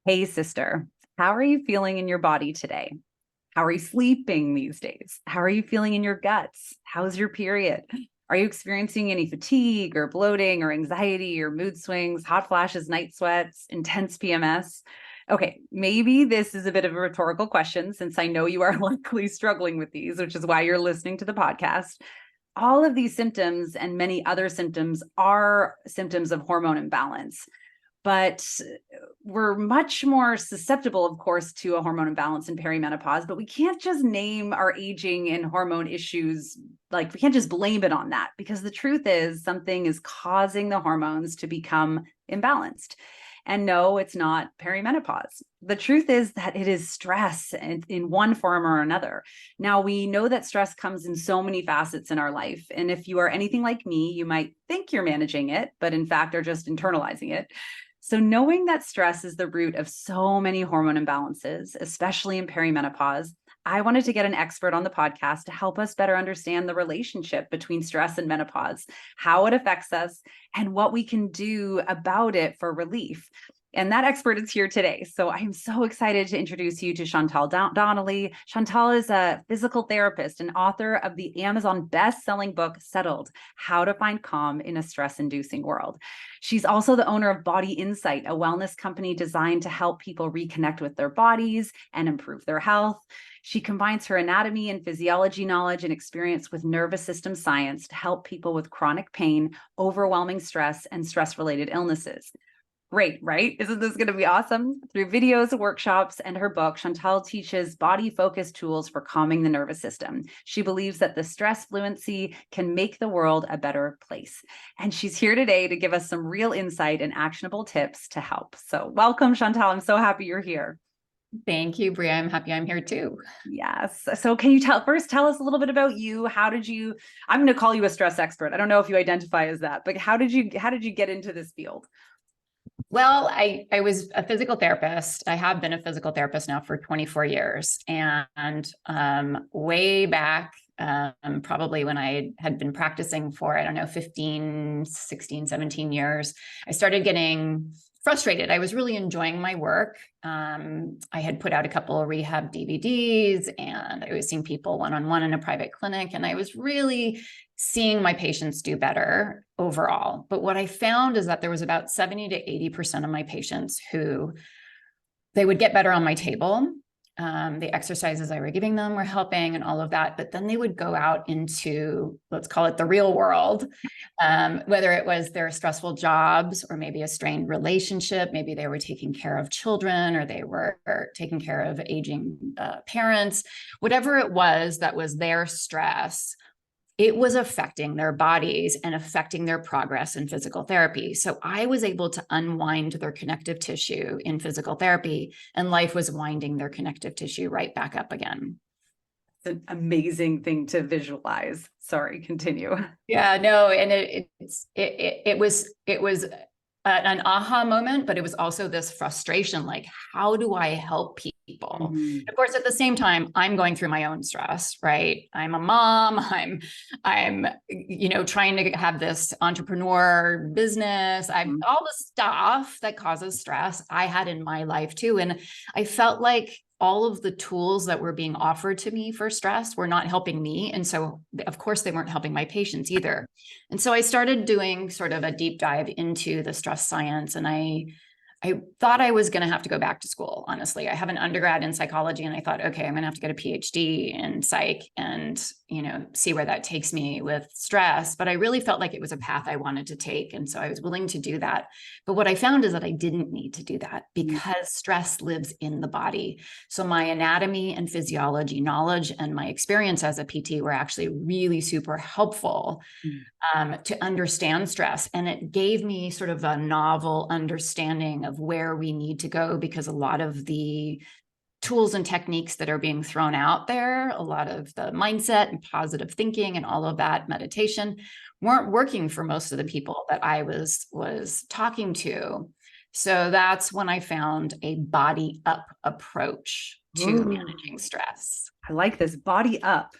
Hey, sister, how are you feeling in your body today? How are you sleeping these days? How are you feeling in your guts? How's your period? Are you experiencing any fatigue or bloating or anxiety or mood swings, hot flashes, night sweats, intense PMS? Okay, maybe this is a bit of a rhetorical question since I know you are likely struggling with these, which is why you're listening to the podcast. All of these symptoms and many other symptoms are symptoms of hormone imbalance. But we're much more susceptible, of course, to a hormone imbalance in perimenopause, but we can't just name our aging and hormone issues. Like, we can't just blame it on that, because the truth is something is causing the hormones to become imbalanced. And no, it's not perimenopause. The truth is that it is stress in one form or another. Now, we know that stress comes in so many facets in our life. And if you are anything like me, you might think you're managing it, but in fact are just internalizing it. So knowing that stress is the root of so many hormone imbalances, especially in perimenopause, I wanted to get an expert on the podcast to help us better understand the relationship between stress and menopause, how it affects us, and what we can do about it for relief. And that expert is here today. So I'm so excited to introduce you to Chantal Donnelly. Chantal is a physical therapist and author of the Amazon best-selling book, Settled: How to Find Calm in a Stress-Inducing World. She's also the owner of Body Insight, a wellness company designed to help people reconnect with their bodies and improve their health. She combines her anatomy and physiology knowledge and experience with nervous system science to help people with chronic pain, overwhelming stress, and stress-related illnesses. Great, right? Isn't this going to be awesome? Through videos, workshops, and her book, Chantal teaches body-focused tools for calming the nervous system. She believes that the stress fluency can make the world a better place. And she's here today to give us some real insight and actionable tips to help. So welcome, Chantal. I'm so happy you're here. Thank you, Bria. I'm happy I'm here too. Yes. So can you tell us a little bit about you? I'm going to call you a stress expert. I don't know if you identify as that, but how did you get into this field? Well, I was a physical therapist. I have been a physical therapist now for 24 years. And way back, probably when I had been practicing for, I don't know, 15, 16, 17 years, I started getting frustrated. I was really enjoying my work. I had put out a couple of rehab DVDs, and I was seeing people one-on-one in a private clinic, and I was really seeing my patients do better overall. But what I found is that there was about 70 to 80% of my patients who they would get better on my table. The exercises I were giving them were helping and all of that, but then they would go out into, let's call it the real world, whether it was their stressful jobs or maybe a strained relationship, maybe they were taking care of children or they were taking care of aging parents, whatever it was that was their stress, it was affecting their bodies and affecting their progress in physical therapy. So I was able to unwind their connective tissue in physical therapy, and life was winding their connective tissue right back up again. It's an amazing thing to visualize. Sorry, continue. Yeah, no, and it was an aha moment, but it was also this frustration, like, how do I help people? Mm-hmm. Of course, at the same time, I'm going through my own stress, right? I'm a mom, I'm trying to have this entrepreneur business. I'm all the stuff that causes stress I had in my life too. And I felt like all of the tools that were being offered to me for stress were not helping me. And so, of course, they weren't helping my patients either. And so I started doing sort of a deep dive into the stress science. And I thought I was going to have to go back to school. Honestly, I have an undergrad in psychology, and I thought, okay, I'm going to have to get a PhD in psych and, see where that takes me with stress. But I really felt like it was a path I wanted to take. And so I was willing to do that. But what I found is that I didn't need to do that because stress lives in the body. So my anatomy and physiology knowledge and my experience as a PT were actually really super helpful to understand stress. And it gave me sort of a novel understanding of where we need to go, because a lot of the tools and techniques that are being thrown out there, a lot of the mindset and positive thinking and all of that meditation weren't working for most of the people that I was talking to. So that's when I found a body up approach to managing stress. I like this, body up.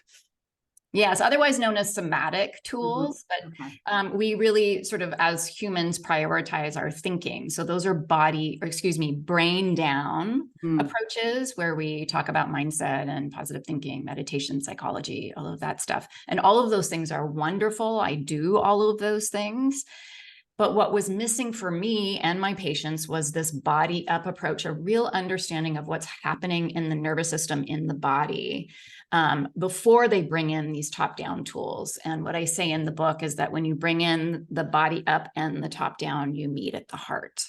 Yes, otherwise known as somatic Mhm. tools, Okay. but we really sort of, as humans, prioritize our thinking. So those are brain down Mm. approaches where we talk about mindset and positive thinking, meditation, psychology, all of that stuff. And all of those things are wonderful. I do all of those things. But what was missing for me and my patients was this body up approach, a real understanding of what's happening in the nervous system in the body before they bring in these top down tools. And what I say in the book is that when you bring in the body up and the top down, you meet at the heart.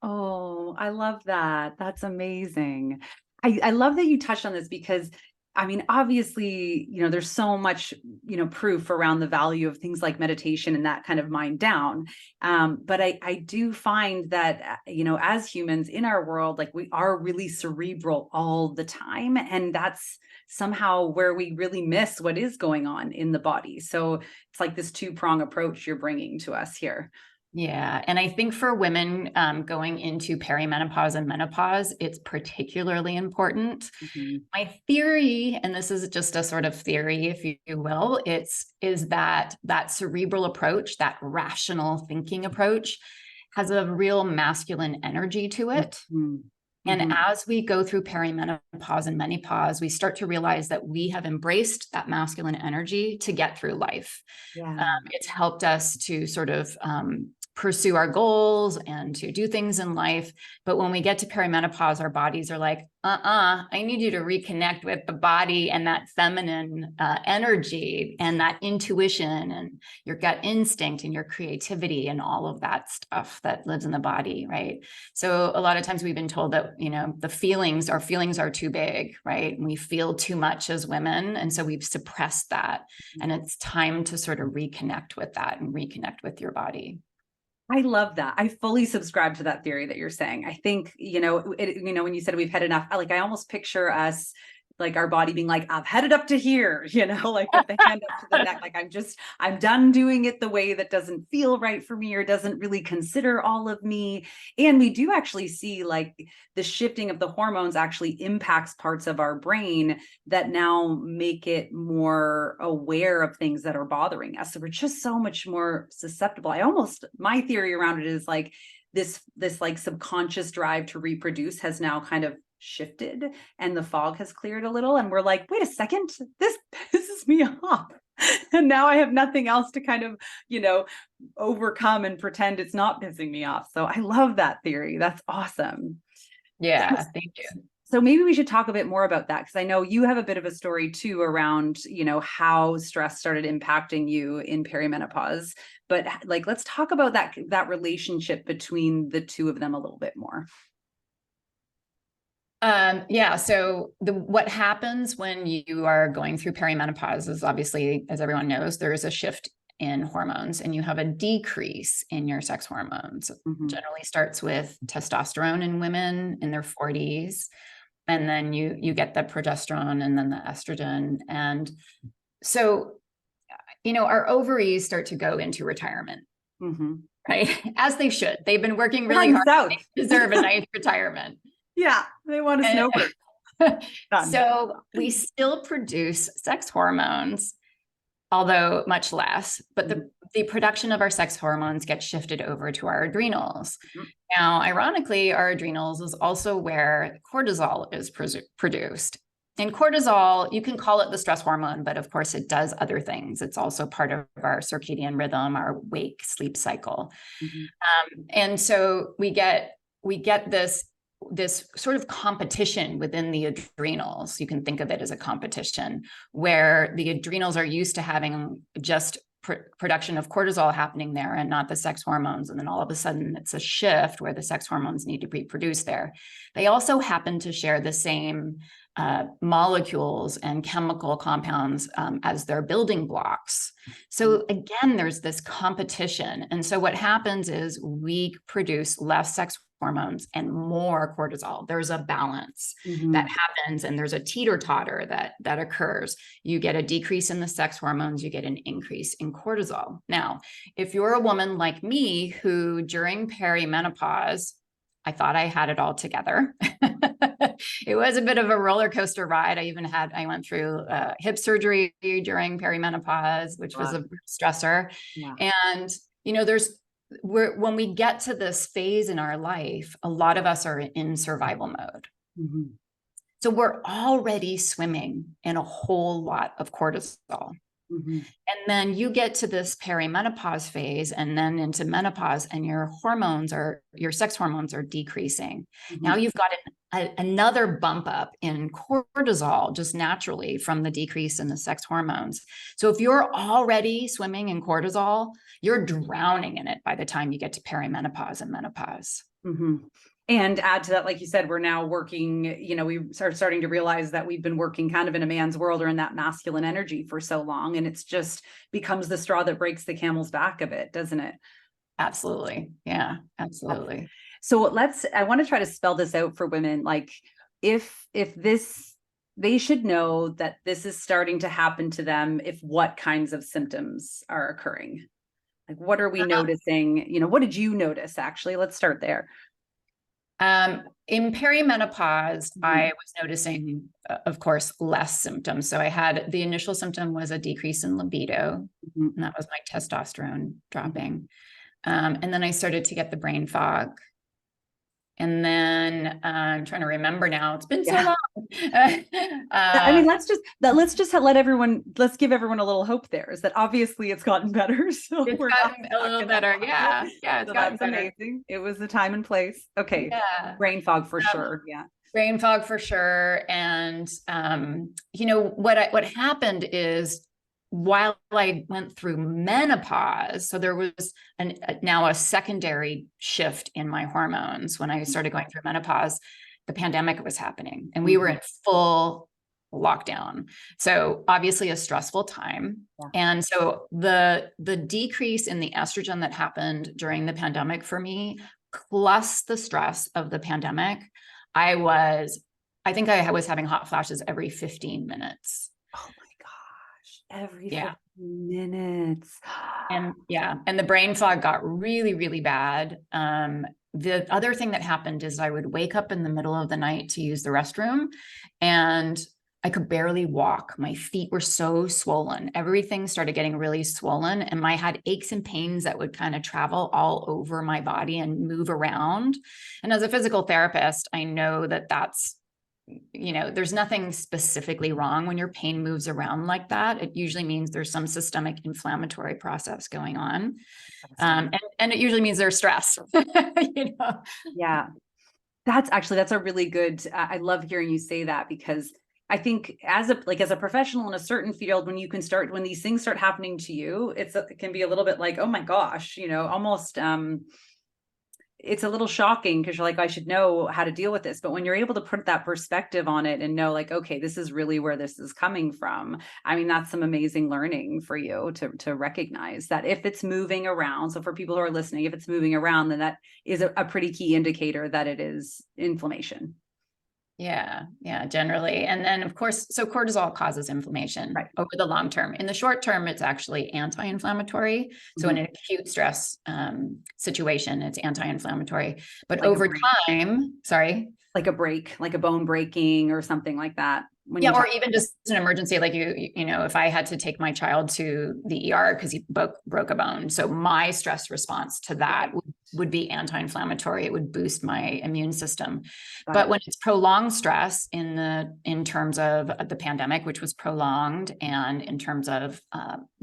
Oh, I love that. That's amazing. I love that you touched on this because I mean, obviously, there's so much, proof around the value of things like meditation and that kind of mind down. But I do find that, as humans in our world, like we are really cerebral all the time. And that's somehow where we really miss what is going on in the body. So it's like this two-prong approach you're bringing to us here. Yeah. And I think for women going into perimenopause and menopause, it's particularly important. Mhm. My theory, and this is just a sort of theory, if you will, is that cerebral approach, that rational thinking approach, has a real masculine energy to it. Mhm. And Mhm. as we go through perimenopause and menopause, we start to realize that we have embraced that masculine energy to get through life. Yeah. It's helped us to sort of pursue our goals and to do things in life. But when we get to perimenopause, our bodies are like, I need you to reconnect with the body and that feminine energy and that intuition and your gut instinct and your creativity and all of that stuff that lives in the body, right? So a lot of times we've been told that, our feelings are too big, right? And we feel too much as women. And so we've suppressed that. And it's time to sort of reconnect with that and reconnect with your body. I love that. I fully subscribe to that theory that you're saying. I think, when you said we've had enough, like I almost picture us like our body being like, I've headed up to here, like with the hand up to the neck. Like I'm done doing it the way that doesn't feel right for me or doesn't really consider all of me. And we do actually see like the shifting of the hormones actually impacts parts of our brain that now make it more aware of things that are bothering us. So we're just so much more susceptible. My theory around it is like this like subconscious drive to reproduce has now kind of shifted and the fog has cleared a little and we're like, wait a second, this pisses me off. And now I have nothing else to kind of, overcome and pretend it's not pissing me off. So I love that theory. That's awesome. Yeah, thank you. So maybe we should talk a bit more about that because I know you have a bit of a story too around, how stress started impacting you in perimenopause. But like, let's talk about that relationship between the two of them a little bit more. Yeah. So what happens when you are going through perimenopause is obviously, as everyone knows, there is a shift in hormones and you have a decrease in your sex hormones. Mhm. Generally starts with testosterone in women in their 40s. And then you get the progesterone and then the estrogen. And so, our ovaries start to go into retirement, Mhm. right? As they should. They've been working They're really heading hard. south. They deserve a nice retirement. Yeah, they want a snowbird. Done. So we still produce sex hormones, although much less, but the production of our sex hormones gets shifted over to our adrenals. Mhm. Now, ironically, our adrenals is also where cortisol is produced. And cortisol, you can call it the stress hormone, but of course it does other things. It's also part of our circadian rhythm, our wake sleep cycle. Mhm. And so we get this sort of competition within the adrenals. You can think of it as a competition where the adrenals are used to having just production of cortisol happening there and not the sex hormones. And then all of a sudden it's a shift where the sex hormones need to be produced there. They also happen to share the same molecules and chemical compounds as their building blocks. So again, there's this competition. And so what happens is we produce less sex hormones and more cortisol. There's a balance that Mhm. happens and there's a teeter-totter that occurs. You get a decrease in the sex hormones, you get an increase in cortisol. Now, if you're a woman like me who during perimenopause, I thought I had it all together. it was a bit of a roller coaster ride. I went through hip surgery during perimenopause, which was Wow. a stressor. Yeah. And, when we get to this phase in our life, a lot of us are in survival mode. Mm-hmm. So we're already swimming in a whole lot of cortisol. Mm-hmm. And then you get to this perimenopause phase and then into menopause, and your sex hormones are decreasing. Mm-hmm. Now you've got another bump up in cortisol just naturally from the decrease in the sex hormones. So if you're already swimming in cortisol, you're drowning in it by the time you get to perimenopause and menopause. Mm-hmm. And add to that, like you said, we're now working, we are starting to realize that we've been working kind of in a man's world or in that masculine energy for so long. And it's just becomes the straw that breaks the camel's back a bit, doesn't it? Absolutely. Yeah, absolutely. So I want to try to spell this out for women. Like if they should know that this is starting to happen to them, if what kinds of symptoms are occurring. Like, what are we noticing? What did you notice actually? Let's start there. In perimenopause, Mm-hmm. I was noticing, of course, less symptoms. So I had the initial symptom was a decrease in libido, Mm-hmm. and that was my testosterone dropping. And then I started to get the brain fog. And then I'm trying to remember now. It's been so long. I mean, let's give everyone a little hope there, is that obviously it's gotten better. So it's gotten a little better. Yeah. Yeah. So that's amazing. It was the time and place. Okay. Yeah. Brain fog for sure. Yeah. Brain fog for sure. And, what happened is while I went through menopause, so there was now a secondary shift in my hormones. When I started going through menopause, the pandemic was happening and we were in full lockdown. So obviously a stressful time. Yeah. And so the decrease in the estrogen that happened during the pandemic for me, plus the stress of the pandemic, I think I was having hot flashes every 15 minutes. Oh my gosh. Every 15 minutes. And the brain fog got really, really bad. The other thing that happened is I would wake up in the middle of the night to use the restroom and I could barely walk. My feet were so swollen. Everything started getting really swollen and I had aches and pains that would kind of travel all over my body and move around. And as a physical therapist, I know that that's, there's nothing specifically wrong when your pain moves around like that. It usually means there's some systemic inflammatory process going on. And it usually means there's stress, Yeah, that's a really good, I love hearing you say that, because I think as a professional in a certain field, when these things start happening to you, it can be a little bit like, oh my gosh, almost, it's a little shocking because you're like, I should know how to deal with this. But when you're able to put that perspective on it and know like, okay, this is really where this is coming from. I mean, that's some amazing learning for you to recognize that if it's moving around. So for people who are listening, if it's moving around, then that is a pretty key indicator that it is inflammation. Yeah, generally. And then of course, so cortisol causes inflammation over the long term. In the short term, it's actually anti-inflammatory. So in an acute stress situation, it's anti-inflammatory. But like over time, like a break, like a bone breaking or something like that. Or even just an emergency, like if I had to take my child to the ER because he broke a bone. So my stress response to that would be anti-inflammatory. It would boost my immune system. But when it's prolonged stress in terms of the pandemic, which was prolonged, and in terms of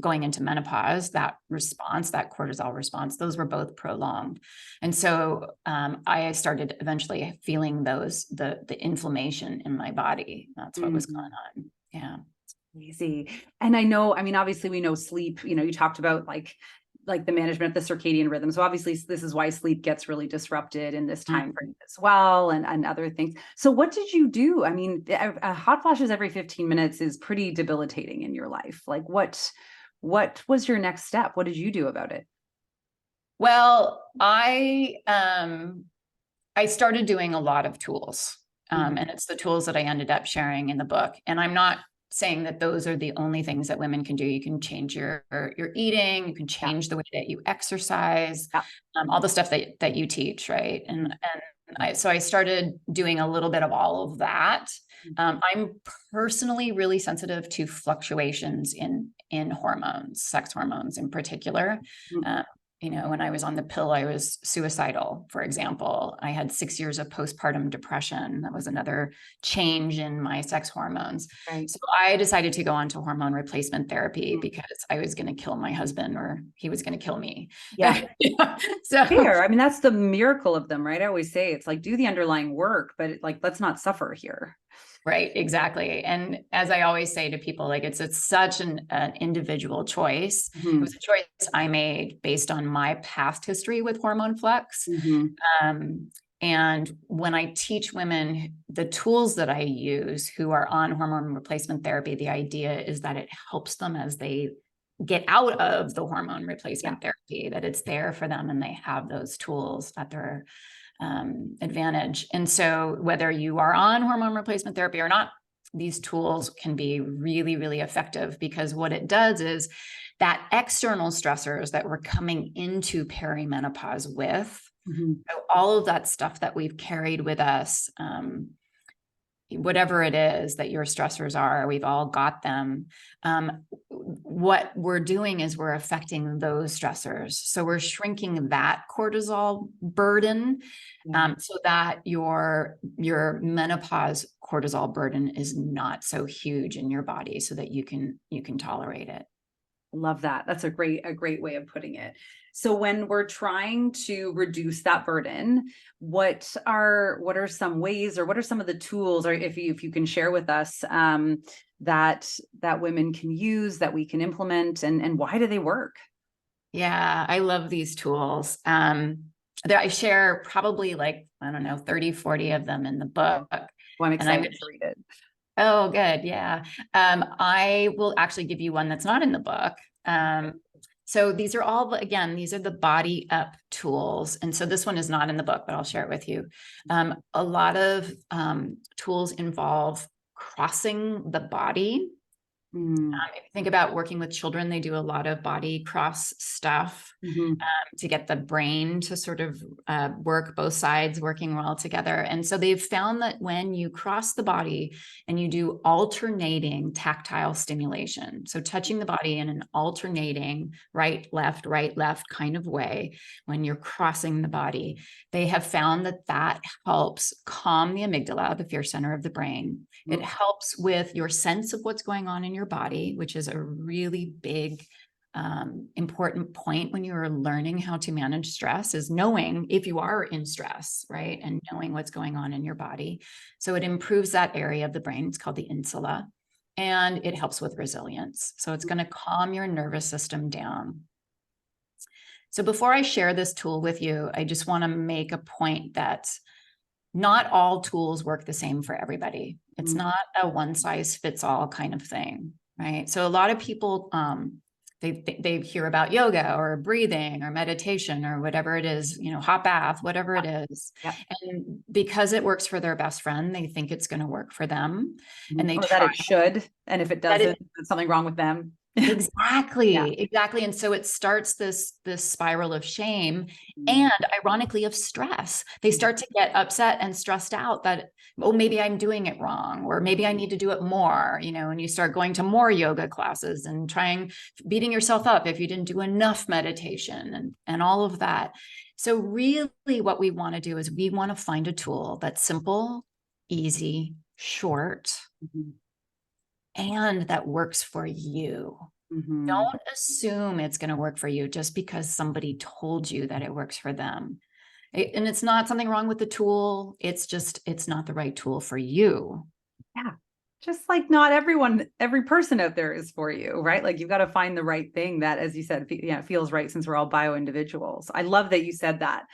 going into menopause, that cortisol response, those were both prolonged. And so I started eventually feeling the inflammation in my body. That's what was going on. Yeah. It's crazy. And I know, I mean, obviously we know sleep, you talked about like the management of the circadian rhythm. So obviously this is why sleep gets really disrupted in this time frame as well, and other things. So what did you do? I mean, hot flashes every 15 minutes is pretty debilitating in your life. Like what was your next step? What did you do about it? Well, I started doing a lot of tools. And it's the tools that I ended up sharing in the book. And I'm not saying that those are the only things that women can do. You can change your eating, you can change the way that you exercise, all the stuff that you teach, right? And so I started doing a little bit of all of that. I'm personally really sensitive to fluctuations in hormones, sex hormones in particular. When I was on the pill, I was suicidal, for example. I had 6 years of postpartum depression. That was another change in my sex hormones. Right. So I decided to go on to hormone replacement therapy because I was going to kill my husband, or he was going to kill me. Yeah. So fair. I mean, that's the miracle of them, right? I always say it's like, do the underlying work, but like, let's not suffer here. right, exactly. And as I always say to people, like it's such an individual choice. It was a choice I made based on my past history with hormone flux. And when I teach women the tools that I use who are on hormone replacement therapy, the idea is that it helps them as they get out of the hormone replacement therapy, that it's there for them and they have those tools at their advantage. And so whether you are on hormone replacement therapy or not, these tools can be really, really effective, because what it does is that external stressors that we're coming into perimenopause with, so all of that stuff that we've carried with us, whatever it is that your stressors are, we've all got them. What we're doing is we're affecting those stressors. So we're shrinking that cortisol burden, so that your menopause cortisol burden is not so huge in your body, so that you can tolerate it. Love that. That's a great way of putting it. So when we're trying to reduce that burden, what are some ways, or what are some of the tools, or if you can share with us, that women can use, that we can implement, and why do they work? Yeah, I love these tools. I share probably, like, I don't know, 30, 40 of them in the book. Well, I'm excited to read it. Oh, good. Yeah. I will actually give you one that's not in the book. So these are the body up tools. And so this one is not in the book, but I'll share it with you. A lot of tools involve crossing the body. If you think about working with children, they do a lot of body cross stuff to get the brain to sort of work, both sides working well together. And so they've found that when you cross the body and you do alternating tactile stimulation, so touching the body in an alternating right, left kind of way, when you're crossing the body, they have found that that helps calm the amygdala, the fear center of the brain. It helps with your sense of what's going on in your body, which is a really big, important point when you're learning how to manage stress, is knowing if you are in stress, right? And knowing what's going on in your body. So it improves that area of the brain. It's called the insula, and it helps with resilience. So it's going to calm your nervous system down. So before I share this tool with you, I just want to make a point that not all tools work the same for everybody. It's not a one size fits all kind of thing, right? So a lot of people, they hear about yoga or breathing or meditation or whatever it is, hot bath, whatever it is. And because it works for their best friend, they think it's going to work for them. And they or that it should. And if it doesn't, there's something wrong with them. Exactly. And so it starts this spiral of shame and, ironically, of stress. They start to get upset and stressed out that, oh, maybe I'm doing it wrong, or maybe I need to do it more, and you start going to more yoga classes and beating yourself up if you didn't do enough meditation and all of that. So really what we want to do is we want to find a tool that's simple, easy, short, and that works for you. Don't assume it's going to work for you just because somebody told you that it works for them. And it's not something wrong with the tool. It's not the right tool for you. Yeah. Just like not every person out there is for you, right? Like you've got to find the right thing that, as you said, feels right, since we're all bio individuals. I love that you said that.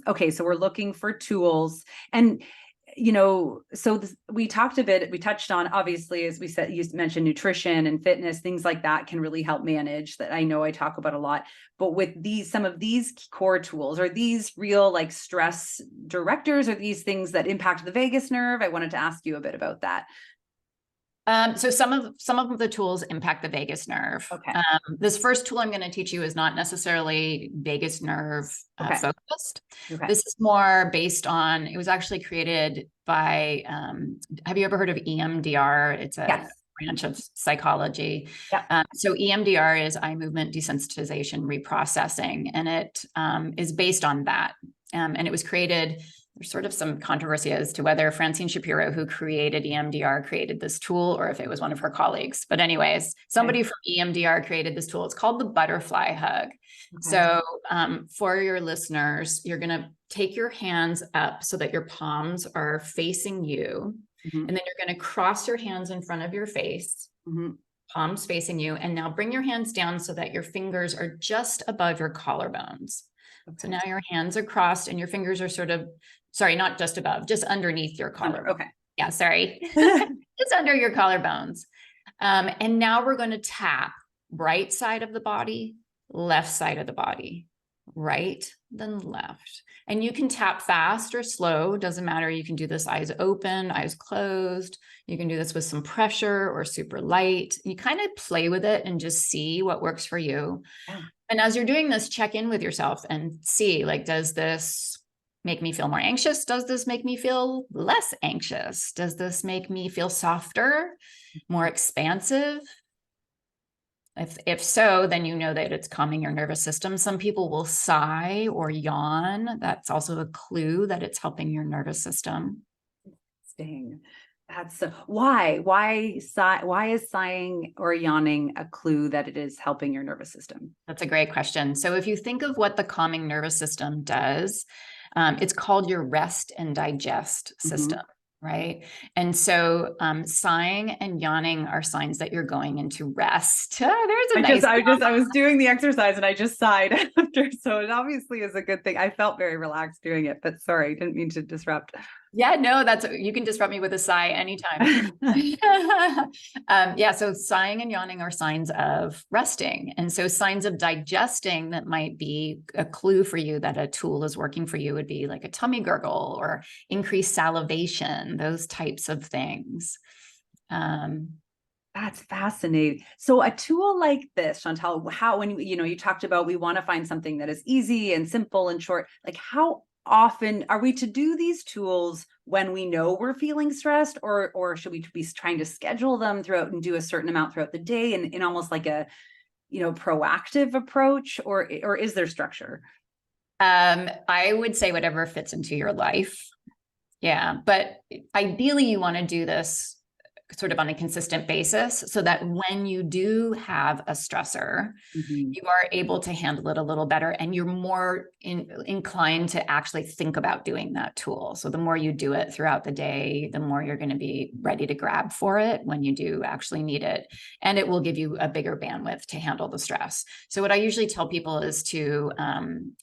Okay. So we're looking for tools, and we touched on, obviously, as we said, you mentioned nutrition and fitness, things like that can really help manage that. I know I talk about a lot, but with some of these core tools, are these real like stress directors, or these things that impact the vagus nerve? I wanted to ask you a bit about that. So some of the tools impact the vagus nerve. Okay. This first tool I'm going to teach you is not necessarily vagus nerve Okay. focused. Okay. This is more based on, it was actually created by, have you ever heard of EMDR? It's a Yes. branch of psychology. Yeah. So EMDR is eye movement desensitization reprocessing, and it is based on that. And it was created, there's sort of some controversy as to whether Francine Shapiro, who created EMDR, created this tool, or if it was one of her colleagues. But anyways, somebody from EMDR created this tool. It's called the butterfly hug. Okay. So for your listeners, you're going to take your hands up so that your palms are facing you. Mm-hmm. And then you're going to cross your hands in front of your face, mm-hmm. palms facing you. And now bring your hands down so that your fingers are just above your collarbones. Okay. So now your hands are crossed and your fingers are sort of, sorry, not just above, just underneath your collarbone. Okay. Yeah, sorry. Just under your collarbones. And now we're going to tap right side of the body, left side of the body, right, then left. And you can tap fast or slow, doesn't matter. You can do this eyes open, eyes closed. You can do this with some pressure or super light. You kind of play with it and just see what works for you. Yeah. And as you're doing this, check in with yourself and see, like, does this make me feel more anxious? Does this make me feel less anxious? Does this make me feel softer, more expansive? If so, then you know that it's calming your nervous system. Some people will sigh or yawn. That's also a clue that it's helping your nervous system. Interesting. That's why is sighing or yawning a clue that it is helping your nervous system? That's a great question. So if you think of what the calming nervous system does, it's called your rest and digest system. Mm-hmm. Right. And so sighing and yawning are signs that you're going into rest. I was doing the exercise and I just sighed after. So it obviously is a good thing. I felt very relaxed doing it, but sorry, didn't mean to disrupt. Yeah, no, you can disrupt me with a sigh anytime. Yeah, so sighing and yawning are signs of resting. And so signs of digesting that might be a clue for you that a tool is working for you would be like a tummy gurgle or increased salivation, those types of things. That's fascinating. So a tool like this, Chantal, when you talked about, we want to find something that is easy and simple and short, like how often are we to do these tools when we know we're feeling stressed, or should we be trying to schedule them throughout and do a certain amount throughout the day in almost like a, proactive approach, or is there structure? I would say whatever fits into your life. Yeah. But ideally you want to do this sort of on a consistent basis so that when you do have a stressor, mm-hmm. you are able to handle it a little better and you're more inclined to actually think about doing that tool. So the more you do it throughout the day, the more you're going to be ready to grab for it when you do actually need it. And it will give you a bigger bandwidth to handle the stress. So what I usually tell people is to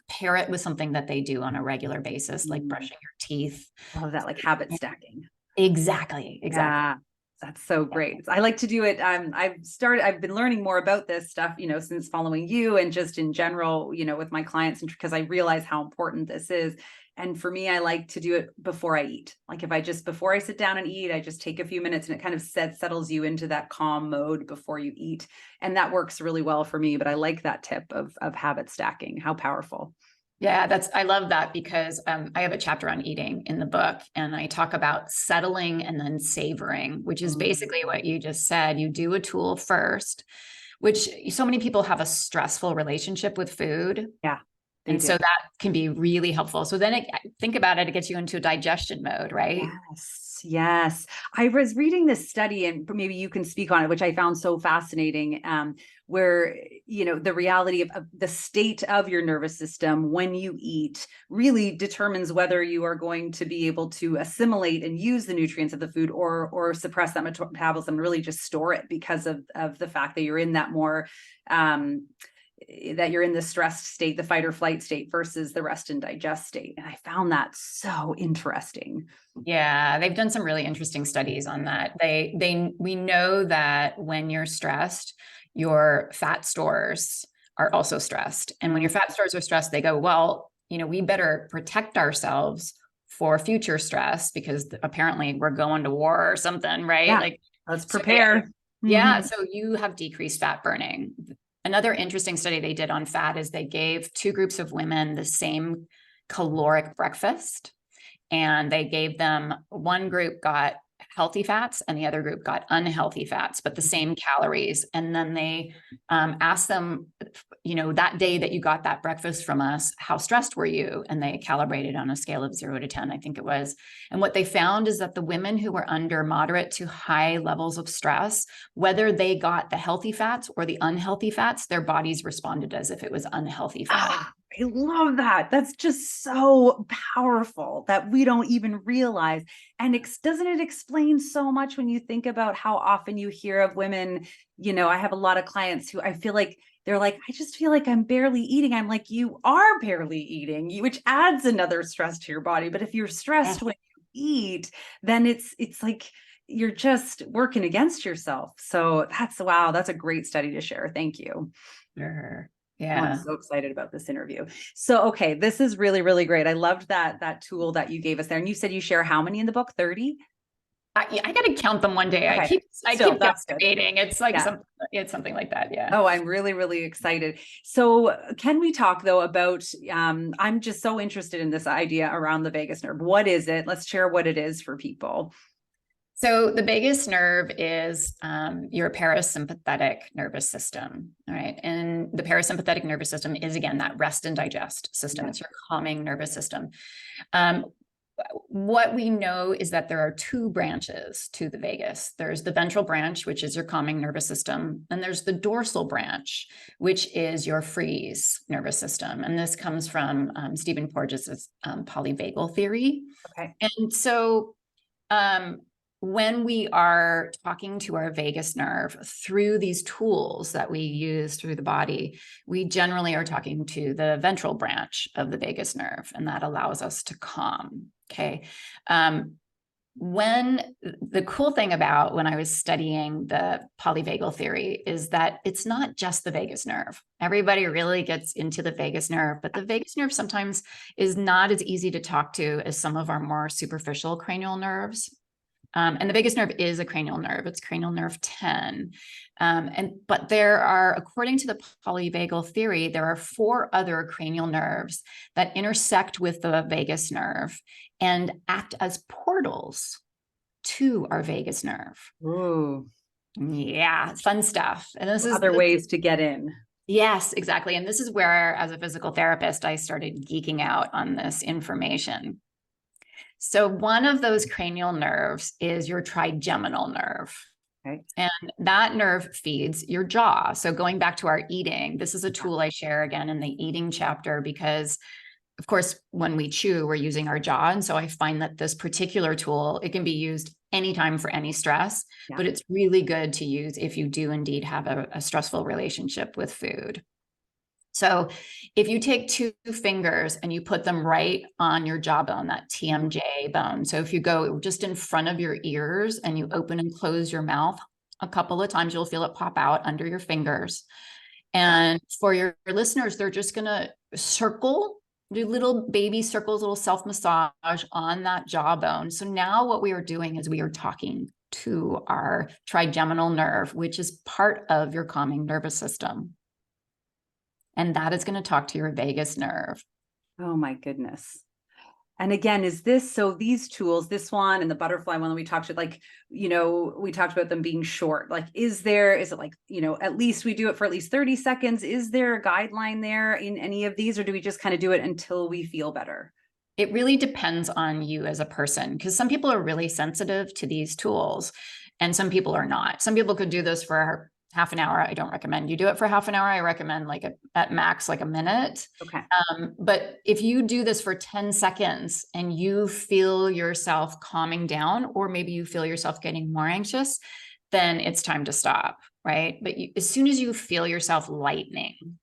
pair it with something that they do on a regular basis, like brushing your teeth. All of that, like habit stacking. Exactly. Yeah. That's so great. I like to do it. I've been learning more about this stuff, since following you and just in general, with my clients, because I realize how important this is. And for me, I like to do it before I eat. Like before I sit down and eat, I just take a few minutes and it kind of settles you into that calm mode before you eat. And that works really well for me. But I like that tip of habit stacking. How powerful. Yeah, I love that because I have a chapter on eating in the book and I talk about settling and then savoring, which is basically what you just said. You do a tool first, which so many people have a stressful relationship with food. Yeah. And so that can be really helpful. So then think about it, it gets you into a digestion mode, right? Yes. I was reading this study and maybe you can speak on it, which I found so fascinating, where, the reality of the state of your nervous system when you eat really determines whether you are going to be able to assimilate and use the nutrients of the food or suppress that metabolism and really just store it because of the fact that you're in that more, that you're in the stressed state, the fight or flight state versus the rest and digest state. And I found that so interesting. Yeah, they've done some really interesting studies on that. We know that when you're stressed, your fat stores are also stressed. And when your fat stores are stressed, they go, well, we better protect ourselves for future stress because apparently we're going to war or something, right? Yeah. Like Let's So prepare. yeah, so you have decreased fat burning. Another interesting study they did on fat is they gave two groups of women the same caloric breakfast, and they gave them, one group got healthy fats and the other group got unhealthy fats, but the same calories. And then they asked them, that day that you got that breakfast from us, how stressed were you? And they calibrated on a scale of 0 to 10, I think it was. And what they found is that the women who were under moderate to high levels of stress, whether they got the healthy fats or the unhealthy fats, their bodies responded as if it was unhealthy fat. I love that. That's just so powerful that we don't even realize. And doesn't it explain so much when you think about how often you hear of women? I have a lot of clients who I feel like they're like, I just feel like I'm barely eating. I'm like, you are barely eating, which adds another stress to your body. But if you're stressed when you eat, then it's like you're just working against yourself. So wow, that's a great study to share. Thank you. Sure. Oh, Yeah. I'm so excited about this interview. So, okay, this is really, really great. I loved that tool that you gave us there. And you said you share how many in the book? 30? I got to count them one day. Okay. I keep That's good. debating. It's like something like that. Yeah. Oh, I'm really, really excited. So can we talk though about, I'm just so interested in this idea around the vagus nerve. What is it? Let's share what it is for people. So the vagus nerve is your parasympathetic nervous system, all right? And the parasympathetic nervous system is, again, that rest and digest system. It's your calming nervous system. What we know is that there are two branches to the vagus. There's the ventral branch, which is your calming nervous system, and there's the dorsal branch, which is your freeze nervous system. And this comes from Stephen Porges' polyvagal theory. Okay. And so when we are talking to our vagus nerve through these tools that we use through the body, we generally are talking to the ventral branch of the vagus nerve, and that allows us to calm. Okay. When the cool thing about when I was studying the polyvagal theory is that it's not just the vagus nerve. Everybody really gets into the vagus nerve, but the vagus nerve sometimes is not as easy to talk to as some of our more superficial cranial nerves. And the vagus nerve is a cranial nerve. It's cranial nerve 10. But there are, according to the polyvagal theory, there are 4 other cranial nerves that intersect with the vagus nerve and act as portals to our vagus nerve. Ooh. Yeah, fun stuff. And this is other ways to get in. Yes, exactly. And this is where, as a physical therapist, I started geeking out on this information. So one of those cranial nerves is your trigeminal nerve. Okay. And that nerve feeds your jaw. So going back to our eating, this is a tool I share again in the eating chapter because, of course, when we chew, we're using our jaw. And so I find that this particular tool, it can be used anytime for any stress, but it's really good to use if you do indeed have a stressful relationship with food. So if you take 2 fingers and you put them right on your jawbone, that TMJ bone. So if you go just in front of your ears and you open and close your mouth a couple of times, you'll feel it pop out under your fingers. And for your listeners, they're just going to do little baby circles, little self-massage on that jawbone. So now what we are doing is we are talking to our trigeminal nerve, which is part of your calming nervous system. And that is going to talk to your vagus nerve. Oh my goodness. And again, so these tools, this one and the butterfly one that we talked about, we talked about them being short. Like, is it like, at least we do it for at least 30 seconds. Is there a guideline there in any of these, or do we just kind of do it until we feel better? It really depends on you as a person, because some people are really sensitive to these tools and some people are not. Some people could do this for half an hour. I don't recommend you do it for half an hour. I recommend at max, like a minute. Okay. But if you do this for 10 seconds and you feel yourself calming down, or maybe you feel yourself getting more anxious, then it's time to stop, right? But as soon as you feel yourself lightening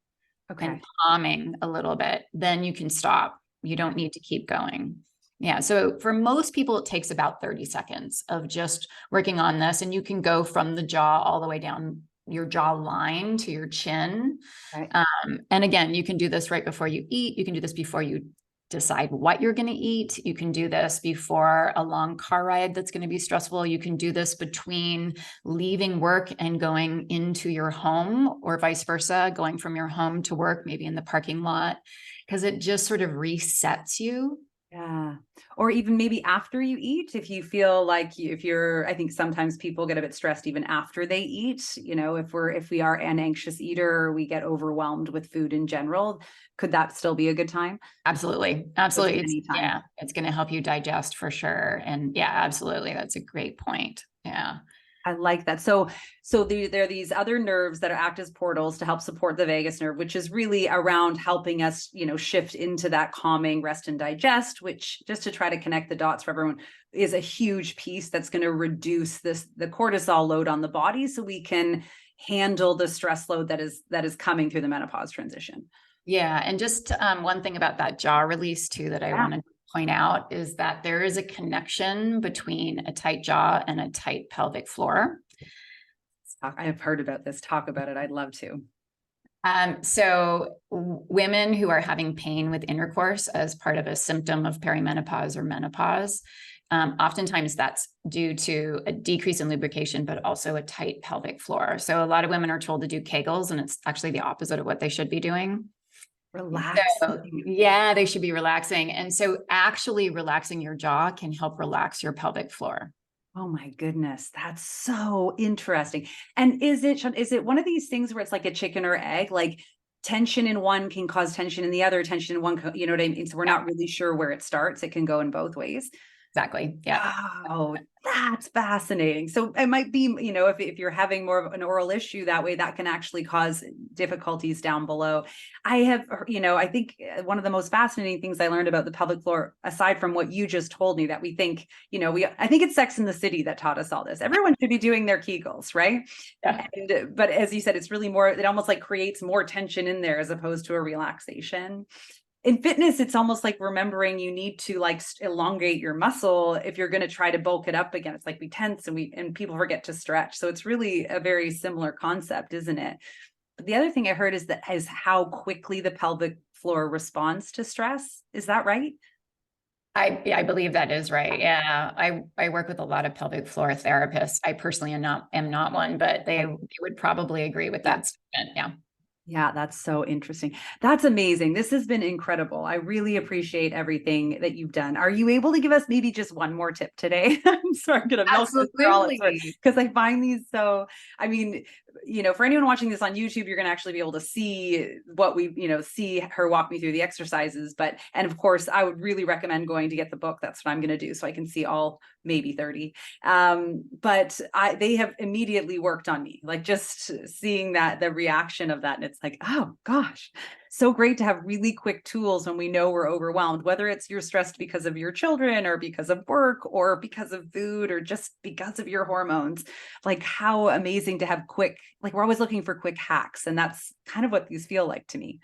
and calming a little bit, then you can stop. You don't need to keep going. Yeah. So for most people, it takes about 30 seconds of just working on this. And you can go from the jaw all the way down your jaw line to your chin. And again, you can do this right before you eat. You can do this before you decide what you're going to eat. You can do this before a long car ride that's going to be stressful. You can do this between leaving work and going into your home, or vice versa, going from your home to work, maybe in the parking lot, because it just sort of resets you. Yeah. Or even maybe after you eat, if you feel like if you're, I think sometimes people get a bit stressed even after they eat, if we are an anxious eater, or we get overwhelmed with food in general, could that still be a good time? Absolutely. Absolutely. Anytime. Yeah, it's going to help you digest for sure. And yeah, absolutely. That's a great point. Yeah. I like that. So there are these other nerves that act as portals to help support the vagus nerve, which is really around helping us, shift into that calming rest and digest, which, just to try to connect the dots for everyone, is a huge piece that's going to reduce the cortisol load on the body, so we can handle the stress load that is coming through the menopause transition. Yeah. And just one thing about that jaw release too, that I wanted to point out, is that there is a connection between a tight jaw and a tight pelvic floor. I've heard about this. Talk about it. I'd love to. So women who are having pain with intercourse as part of a symptom of perimenopause or menopause, oftentimes that's due to a decrease in lubrication, but also a tight pelvic floor. So a lot of women are told to do Kegels, and it's actually the opposite of what they should be doing. Relax. So, yeah, they should be relaxing. And so actually relaxing your jaw can help relax your pelvic floor. Oh my goodness, that's so interesting. And is it one of these things where it's like a chicken or egg? Like, tension in one can cause tension in the other, tension in one, you know what I mean? So we're not really sure where it starts. It can go in both ways. Exactly. Yeah. Oh, that's fascinating. So it might be, if you're having more of an oral issue that way, that can actually cause difficulties down below. I have, I think one of the most fascinating things I learned about the pelvic floor, aside from what you just told me, that we think, I think it's Sex in the City that taught us all this. Everyone should be doing their Kegels, right? Yeah. But as you said, it's really more, it almost like creates more tension in there as opposed to a relaxation. In fitness, it's almost like remembering you need to like elongate your muscle if you're going to try to bulk it up again. It's like we tense and people forget to stretch. So it's really a very similar concept, isn't it? But the other thing I heard is how quickly the pelvic floor responds to stress. Is that right? I believe that is right. Yeah. I work with a lot of pelvic floor therapists. I personally am not one, but they would probably agree with that statement. Yeah. Yeah, that's so interesting. That's amazing. This has been incredible. I really appreciate everything that you've done. Are you able to give us maybe just one more tip today? I'm sorry, I'm going to milk this for all it's worth, because I find these so, I mean, for anyone watching this on YouTube, you're going to actually be able to see what we, see her walk me through the exercises. And of course, I would really recommend going to get the book. That's what I'm going to do, so I can see all maybe 30. But they have immediately worked on me, like just seeing the reaction of that. And it's like, oh gosh, so great to have really quick tools when we know we're overwhelmed, whether it's you're stressed because of your children or because of work or because of food or just because of your hormones. Like, how amazing to have we're always looking for quick hacks. And that's kind of what these feel like to me.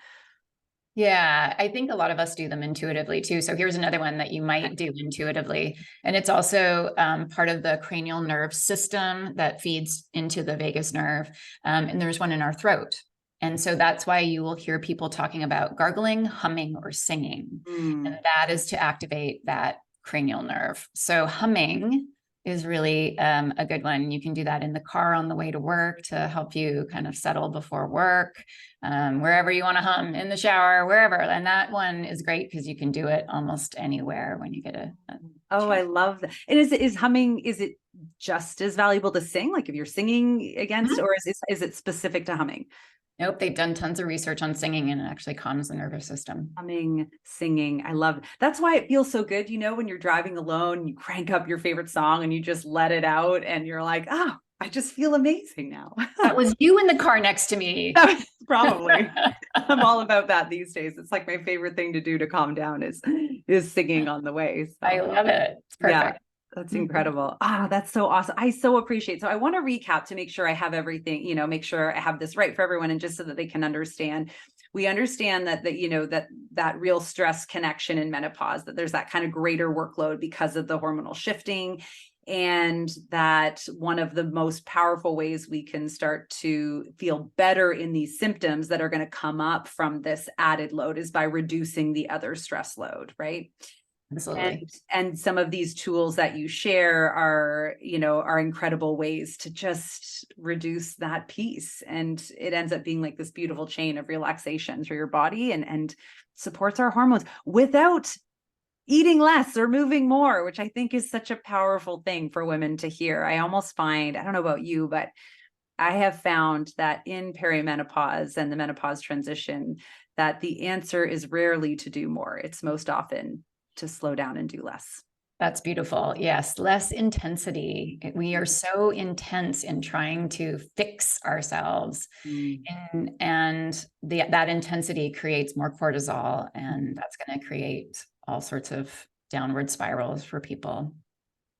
Yeah, I think a lot of us do them intuitively too. So here's another one that you might do intuitively. And it's also part of the cranial nerve system that feeds into the vagus nerve. And there's one in our throat. And so that's why you will hear people talking about gargling, humming, or singing. And that is to activate that cranial nerve. So humming is really a good one. You can do that in the car on the way to work to help you kind of settle before work, wherever you want to hum, in the shower, wherever. And that one is great because you can do it almost anywhere when you get a Oh, I love that. And is humming, is it just as valuable to sing? Like if you're singing against, or is it specific to humming? Nope, they've done tons of research on singing, and it actually calms the nervous system. Humming, singing. I love it. That's why it feels so good, when you're driving alone, you crank up your favorite song and you just let it out and you're like, oh, I just feel amazing now. That was you in the car next to me. Probably. I'm all about that these days. It's like my favorite thing to do to calm down is singing on the way. So, I love it. It's perfect. Yeah. That's incredible. Ah, that's so awesome. I so appreciate. So I want to recap to make sure I have everything, make sure I have this right for everyone, and just so that they can understand. We understand that real stress connection in menopause, that there's that kind of greater workload because of the hormonal shifting. And that one of the most powerful ways we can start to feel better in these symptoms that are going to come up from this added load is by reducing the other stress load, right? Absolutely. And some of these tools that you share are, are incredible ways to just reduce that piece. And it ends up being like this beautiful chain of relaxation through your body and supports our hormones without eating less or moving more, which I think is such a powerful thing for women to hear. I almost find, I don't know about you, but I have found that in perimenopause and the menopause transition, that the answer is rarely to do more. It's most often to slow down and do less. That's beautiful. Yes, less intensity. We are so intense in trying to fix ourselves. And that intensity creates more cortisol, and that's going to create all sorts of downward spirals for people.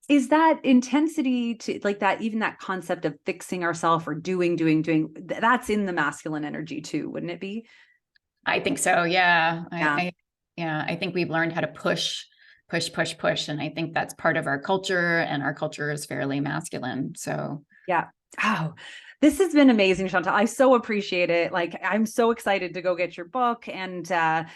Is that intensity to like that, even that concept of fixing ourselves or doing, that's in the masculine energy too, wouldn't it be? I think so. Yeah. Yeah. I think we've learned how to push. And I think that's part of our culture, and our culture is fairly masculine. So yeah. Oh, this has been amazing, Chantal. I so appreciate it. Like, I'm so excited to go get your book. And, I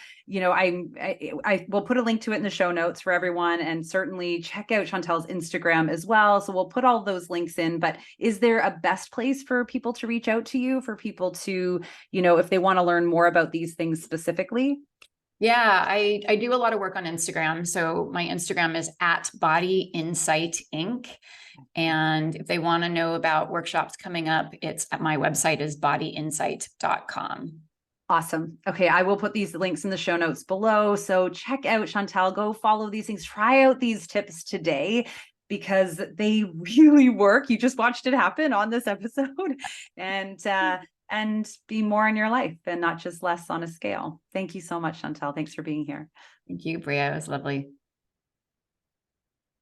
will put a link to it in the show notes for everyone, and certainly check out Chantal's Instagram as well. So we'll put all those links in, but is there a best place for people to reach out to you, for people to, if they want to learn more about these things specifically? yeah, I do a lot of work on Instagram. So my Instagram is at Body Insight Inc. And if they want to know about workshops coming up, it's at my website is bodyinsight.com. Awesome. Okay. I will put these links in the show notes below. So check out Chantal, go follow these things, try out these tips today because they really work. You just watched it happen on this episode, and be more in your life and not just less on a scale. Thank you so much, Chantal. Thanks for being here. Thank you, Bria. It was lovely.